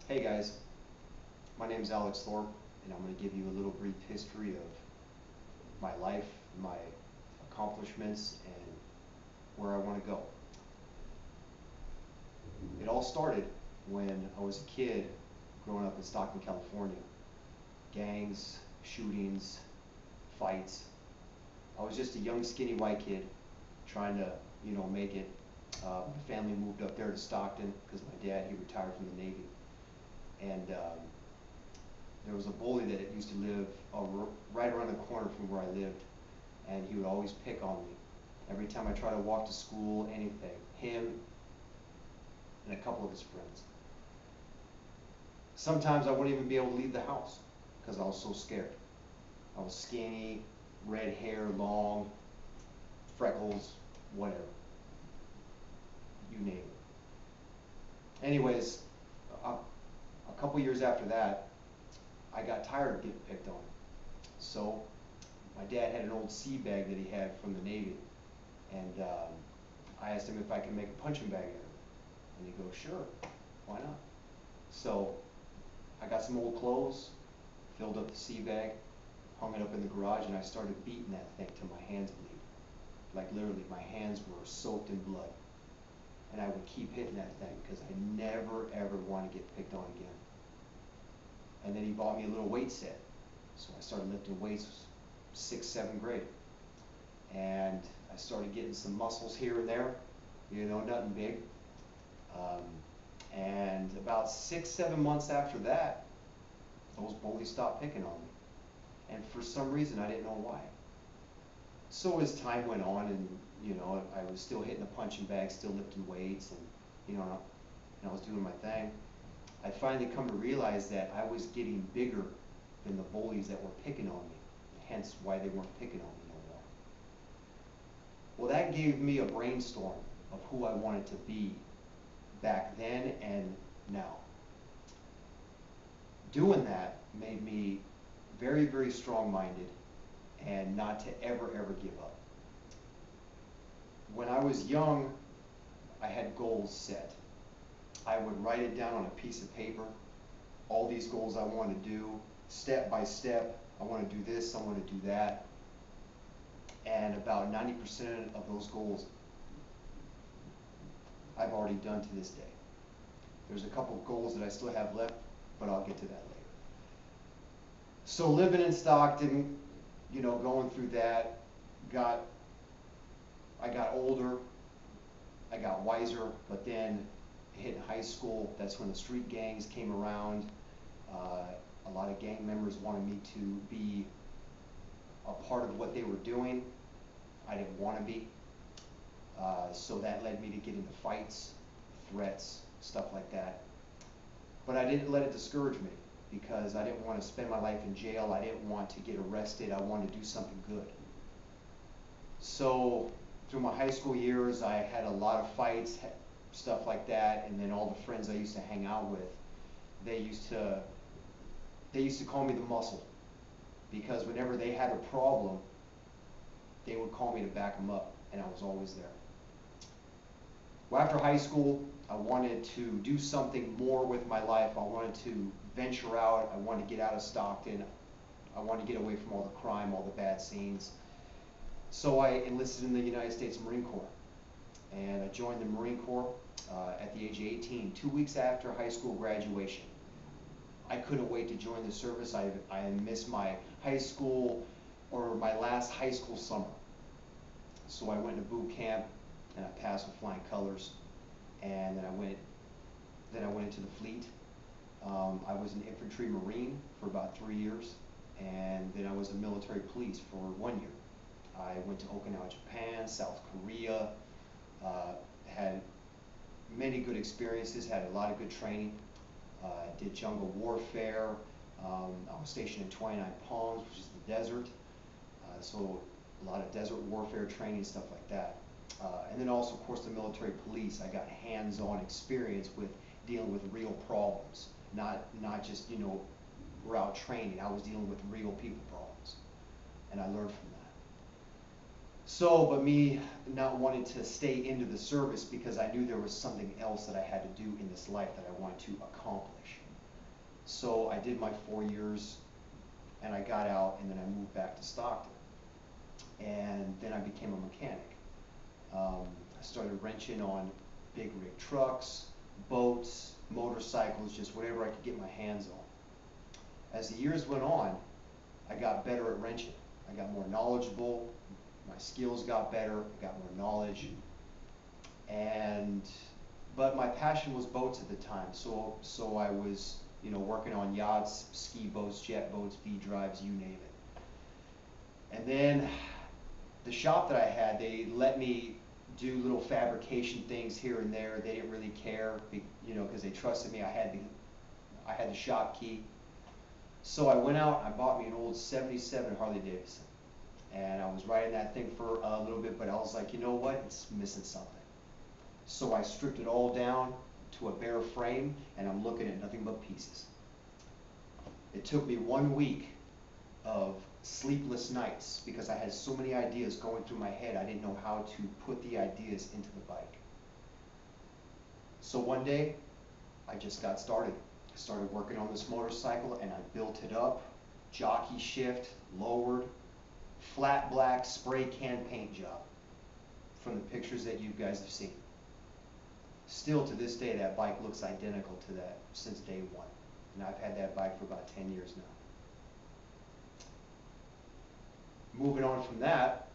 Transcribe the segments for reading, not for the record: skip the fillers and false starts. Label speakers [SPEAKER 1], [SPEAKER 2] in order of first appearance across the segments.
[SPEAKER 1] Hey guys, my name is Alex Thorpe, and I'm going to give you a little brief history of my life, my accomplishments, and where I want to go. It all started when I was a kid growing up in Stockton, California. Gangs, shootings, fights. I was just a young, skinny white kid trying to, make it. My family moved up there to Stockton because my dad, he retired from the Navy. And there was a bully that used to live right around the corner from where I lived, and he would always pick on me. Every time I tried to walk to school, anything, him and a couple of his friends. Sometimes I wouldn't even be able to leave the house because I was so scared. I was skinny, red hair, long, freckles, whatever, you name it. Anyways, a couple years after that, I got tired of getting picked on. So my dad had an old sea bag that he had from the Navy, and I asked him if I could make a punching bag out of it. And he goes, sure, why not? So I got some old clothes, filled up the sea bag, hung it up in the garage, and I started beating that thing till my hands bleed. Like literally, my hands were soaked in blood. And I would keep hitting that thing because I never ever want to get picked on again. And then he bought me a little weight set. So I started lifting weights 6th, 7th grade. And I started getting some muscles here and there, nothing big. Um, and about 6, 7 months after that, those bullies stopped picking on me. And for some reason, I didn't know why. So as time went on, and I was still hitting the punching bag, still lifting weights, and I was doing my thing. I finally come to realize that I was getting bigger than the bullies that were picking on me. Hence why they weren't picking on me no more. Well, that gave me a brainstorm of who I wanted to be back then and now. Doing that made me very, very strong-minded and not to ever, ever give up. When I was young, I had goals set. I would write it down on a piece of paper, all these goals I want to do, step by step. I want to do this, I want to do that. And about 90% of those goals I've already done to this day. There's a couple of goals that I still have left, but I'll get to that later. So living in Stockton, going through that, I got older, I got wiser, but then hitting high school, that's when the street gangs came around. A lot of gang members wanted me to be a part of what they were doing. I didn't want to be. So that led me to get into fights, threats, stuff like that. But I didn't let it discourage me because I didn't want to spend my life in jail. I didn't want to get arrested. I wanted to do something good. So through my high school years, I had a lot of fights, stuff like that, and then all the friends I used to hang out with, they used to call me the muscle, because whenever they had a problem, they would call me to back them up, and I was always there. Well, after high school, I wanted to do something more with my life. I wanted to venture out. I wanted to get out of Stockton. I wanted to get away from all the crime, all the bad scenes. So I enlisted in the United States Marine Corps, and I joined the Marine Corps at the age of 18, 2 weeks after high school graduation. I couldn't wait to join the service. I missed my high school, or my last high school summer. So I went to boot camp, and I passed with flying colors. And then I went into the fleet. I was an infantry marine for about 3 years, and then I was a military police for 1 year. I went to Okinawa, Japan, South Korea, had many good experiences, had a lot of good training. Did jungle warfare. I was stationed in 29 Palms, which is the desert. So a lot of desert warfare training, stuff like that. And then also, of course, the military police. I got hands-on experience with dealing with real problems, not just, route training. I was dealing with real people problems, and I learned from that. So, but me not wanting to stay into the service because I knew there was something else that I had to do in this life that I wanted to accomplish. So I did my 4 years, and I got out, and then I moved back to Stockton. And then I became a mechanic. I started wrenching on big rig trucks, boats, motorcycles, just whatever I could get my hands on. As the years went on, I got better at wrenching. I got more knowledgeable, my skills got better, I got more knowledge. And, but my passion was boats at the time, so I was, working on yachts, ski boats, jet boats, V-drives, you name it. And then the shop that I had, they let me do little fabrication things here and there. They didn't really care, because they trusted me. I had the shop key. So I went out, I bought me an old 77 Harley Davidson. And I was riding that thing for a little bit, but I was like, you know what, it's missing something. So I stripped it all down to a bare frame, and I'm looking at nothing but pieces. It took me 1 week of sleepless nights because I had so many ideas going through my head. I didn't know how to put the ideas into the bike. So one day, I just got started. I started working on this motorcycle, and I built it up, jockey shift, lowered, flat black spray can paint job from the pictures that you guys have seen. Still to this day, that bike looks identical to that since day one. And I've had that bike for about 10 years now. Moving on from that,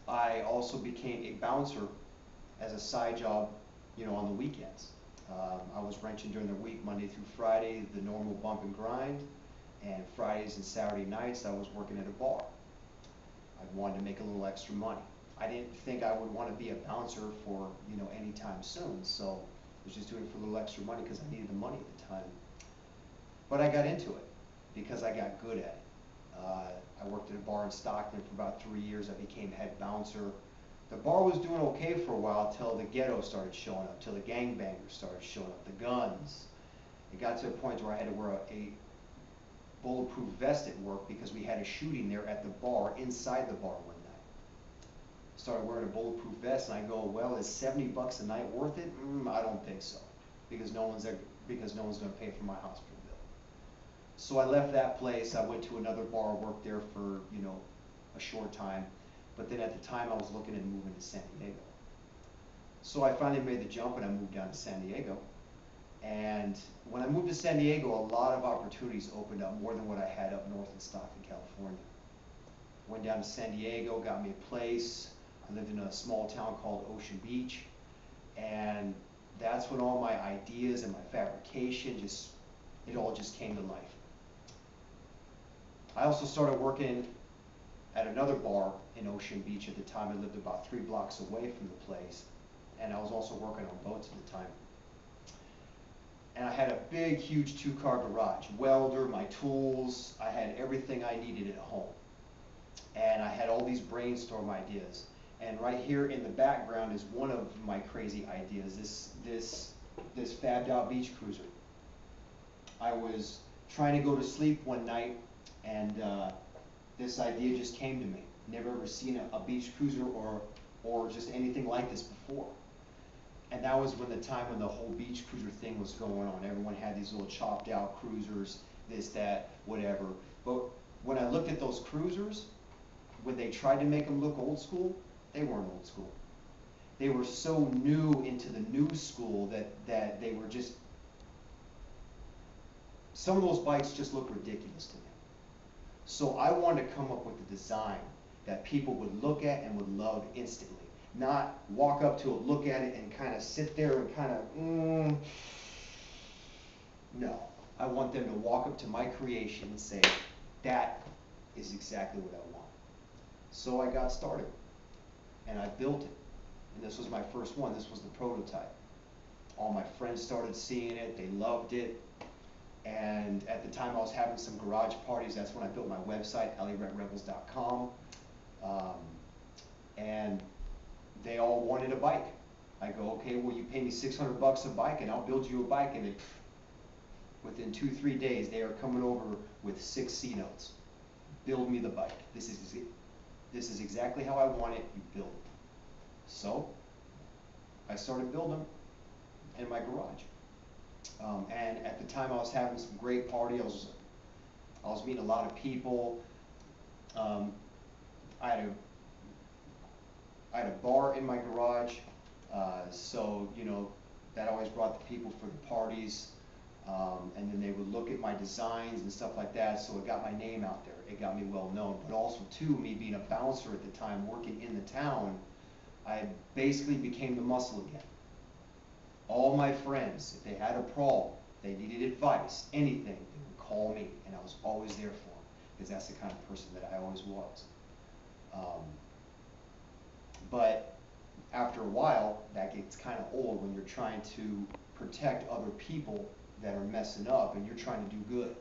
[SPEAKER 1] I also became a bouncer as a side job, on the weekends. I was wrenching during the week, Monday through Friday, the normal bump and grind, and Fridays and Saturday nights I was working at a bar. I wanted to make a little extra money. I didn't think I would want to be a bouncer for, anytime soon, so I was just doing it for a little extra money because I needed the money at the time. But I got into it because I got good at it. I worked at a bar in Stockton for about 3 years. I became head bouncer. The bar was doing okay for a while till the ghetto started showing up, till the gangbangers started showing up, the guns. It got to a point where I had to wear a bulletproof vest at work because we had a shooting there at the bar, inside the bar one night. Started wearing a bulletproof vest, and I go, well, is $70 a night worth it? I don't think so, because no one's going to pay for my hospital bill. So I left that place. I went to another bar, worked there for a short time, but then at the time I was looking at moving to San Diego. So I finally made the jump, and I moved down to San Diego. And when I moved to San Diego, a lot of opportunities opened up, more than what I had up north in Stockton, California. Went down to San Diego, got me a place. I lived in a small town called Ocean Beach, and that's when all my ideas and my fabrication it all just came to life. I also started working at another bar in Ocean Beach. At the time, I lived about 3 blocks away from the place, and I was also working on boats at the time. And I had a big, huge 2-car garage, welder, my tools. I had everything I needed at home. And I had all these brainstorm ideas. And right here in the background is one of my crazy ideas, this fabbed out beach cruiser. I was trying to go to sleep one night, and this idea just came to me. Never ever seen a beach cruiser or just anything like this before. And that was when the time when the whole beach cruiser thing was going on. Everyone had these little chopped out cruisers, this, that, whatever. But when I looked at those cruisers, when they tried to make them look old school, they weren't old school. They were so new into the new school that they were just, some of those bikes just look ridiculous to me. So I wanted to come up with a design that people would look at and would love instantly. Not walk up to it, look at it, and kind of sit there and kind of, No. I want them to walk up to my creation and say, that is exactly what I want. So I got started, and I built it. And this was my first one. This was the prototype. All my friends started seeing it. They loved it. And at the time, I was having some garage parties. That's when I built my website, LARetRebels.com. And they all wanted a bike. I go, okay, well, you pay me $600 a bike, and I'll build you a bike. And within 2-3 days, they are coming over with 6 C-notes. Build me the bike. This is exactly how I want it. You build it. So I started building in my garage. And at the time I was having some great party. I was meeting a lot of people. Um, I had a I had a bar in my garage, so that always brought the people for the parties, and then they would look at my designs and stuff like that. So it got my name out there. It got me well known. But also too, me being a bouncer at the time, working in the town, I basically became the muscle again. All my friends, if they had a problem, they needed advice, anything, they would call me, and I was always there for them, because that's the kind of person that I always was. But after a while, that gets kind of old when you're trying to protect other people that are messing up and you're trying to do good.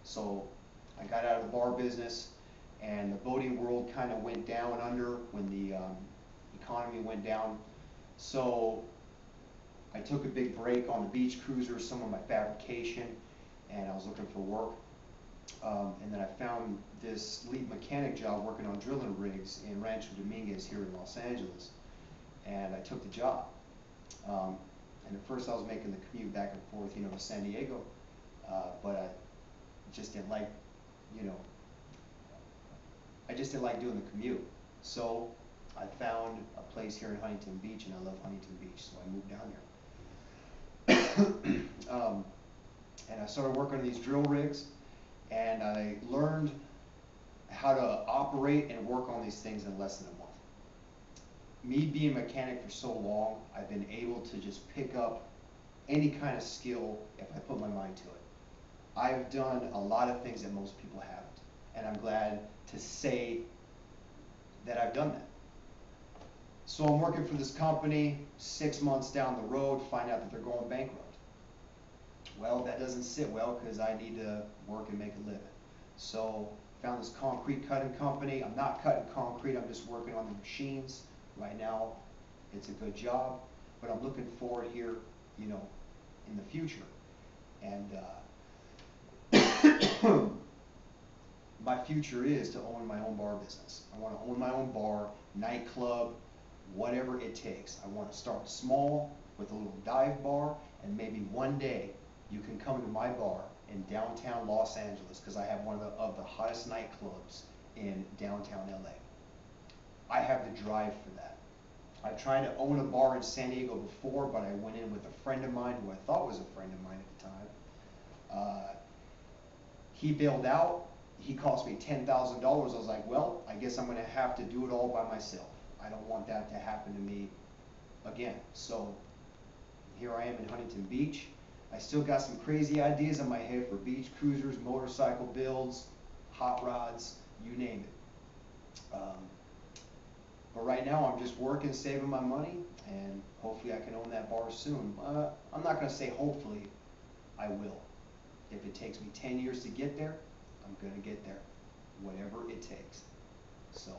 [SPEAKER 1] So I got out of the bar business, and the boating world kind of went down under when the economy went down. So I took a big break on the beach cruisers, some of my fabrication, and I was looking for work. And then I found this lead mechanic job working on drilling rigs in Rancho Dominguez here in Los Angeles, and I took the job. And at first I was making the commute back and forth, to San Diego, but I just didn't like, I just didn't like doing the commute. So I found a place here in Huntington Beach, and I love Huntington Beach, so I moved down here. And I started working on these drill rigs, and I learned how to operate and work on these things in less than a month. Me being a mechanic for so long, I've been able to just pick up any kind of skill if I put my mind to it. I've done a lot of things that most people haven't, and I'm glad to say that I've done that. So I'm working for this company. 6 months down the road, find out that they're going bankrupt. Well, that doesn't sit well, because I need to work and make a living. So found this concrete cutting company. I'm not cutting concrete, I'm just working on the machines. Right now, it's a good job, but I'm looking forward here, in the future. And my future is to own my own bar business. I want to own my own bar, nightclub, whatever it takes. I want to start small with a little dive bar, and maybe one day you can come to my bar in downtown Los Angeles, because I have one of the hottest nightclubs in downtown LA. I have the drive for that. I've tried to own a bar in San Diego before, but I went in with a friend of mine who I thought was a friend of mine at the time. He bailed out. He cost me $10,000. I was like, well, I guess I'm going to have to do it all by myself. I don't want that to happen to me again. So here I am in Huntington Beach. I still got some crazy ideas in my head for beach cruisers, motorcycle builds, hot rods, you name it. But right now I'm just working, saving my money, and hopefully I can own that bar soon. I'm not going to say hopefully, I will. If it takes me 10 years to get there, I'm going to get there, whatever it takes. So,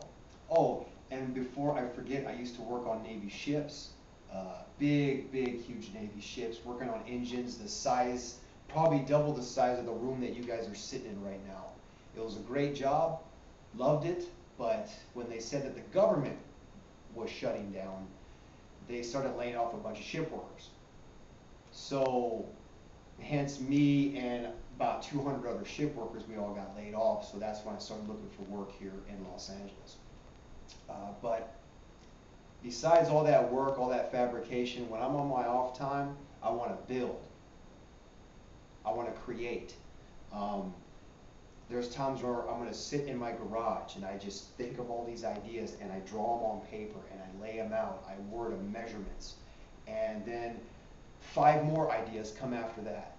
[SPEAKER 1] oh, and before I forget, I used to work on Navy ships, big, huge Navy ships, working on engines the size, probably double the size of the room that you guys are sitting in right now. It was a great job, loved it, but when they said that the government was shutting down, they started laying off a bunch of ship workers. So, hence me and about 200 other ship workers, we all got laid off, so that's when I started looking for work here in Los Angeles. But besides all that work, all that fabrication, when I'm on my off time, I want to build. I want to create. There's times where I'm going to sit in my garage and I just think of all these ideas and I draw them on paper and I lay them out. I word them measurements. And then 5 more ideas come after that.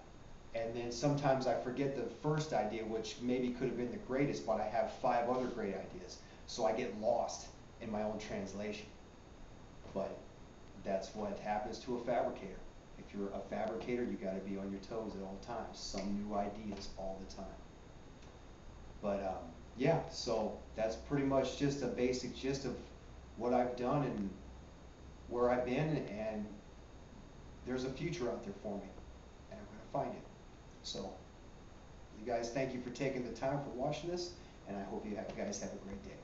[SPEAKER 1] And then sometimes I forget the first idea, which maybe could have been the greatest, but I have 5 other great ideas. So I get lost in my own translation. But that's what happens to a fabricator. If you're a fabricator, you got to be on your toes at all times. Some new ideas all the time. But yeah, so that's pretty much just a basic gist of what I've done and where I've been, and there's a future out there for me, and I'm going to find it. So, you guys, thank you for taking the time for watching this, and I hope you guys have a great day.